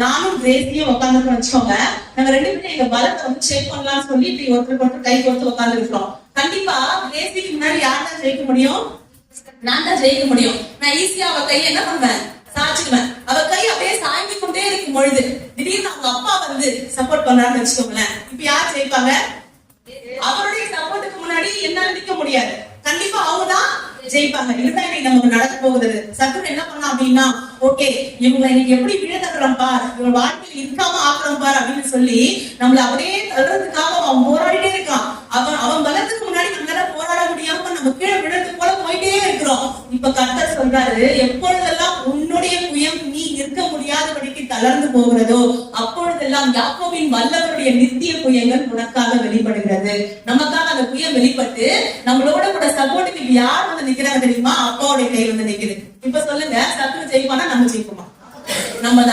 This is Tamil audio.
நானும் கிரேசியும் உட்காந்து வச்சோங்க. நாங்க 2 பேரும் எங்க பலத்தை வந்து செக் பண்ணலாம்னு சொல்லி இப்படி ஒருத்தருக்கு கை கொடுத்து உட்காந்து இருக்கிறோம். கண்டிப்பா கிரேசிக்கு முன்னாடி யார் தான் ஜெயிக்க முடியும்? நான் தான் ஜெயிக்க முடியும். நான் ஈஸியா அவ கையை என்ன பண்ணுவேன்? சாச்சுக்குவேன். அவ கை அப்படியே சாய்ந்து கொண்டே இருக்கும் பொழுது திடீர்னு அவங்க அப்பா வந்து சப்போர்ட் பண்றான்னு வச்சுக்கோங்களேன். இப்ப யார் ஜெயிப்பாங்க? அவருடைய சப்போர்ட்டுக்கு முன்னாடி என்னால நிக்க முடியாது. கண்டிப்பா அவங்கதான் ஜெயிப்பாங்க. இதுதான் இன்னைக்கு நமக்கு நடக்க போகுது. சத்துரு என்ன பண்ணலாம் அப்படின்னா, ஓகே இவங்க இன்னைக்கு எப்படி விழ தட்டுறோம் பார், இவங்க வாழ்க்கையில் இருக்காம ஆக்குறோம் பார் அப்படின்னு சொல்லி நம்மள அப்படியே தள்ளுறதுக்காக அவன் போராடிட்டே இருக்கான். அவன் பலத்துக்கு முன்னாடி நம்மளால போராட முடியாம நம்ம கீழே விழுறது போல போயிட்டே இருக்கிறோம். இப்ப கர்த்தர் சொல்றாரு, எப்பொழுதெல்லாம் உன்னுடைய புயம் நீ இருக்க முடியாதபடிக்கு தளர்ந்து போகிறதோ அப்பொழுதெல்லாம் யாக்கோபின் வல்லவருடைய நித்திய புயங்கள் உனக்காக வெளிப்படுகிறது. நமக்காக அந்த புயம் வெளிப்பட்டு நம்மளோட கூட சப்போர்ட்டுக்கு யார் வந்து நிக்கிறாங்க தெரியுமா? அப்பாவுடைய கை வந்து நிக்குது. இப்ப சொல்லுங்க, சத்துரு ஜெயிப்பானா நம்ம ஜெயிப்போமா? நம்ம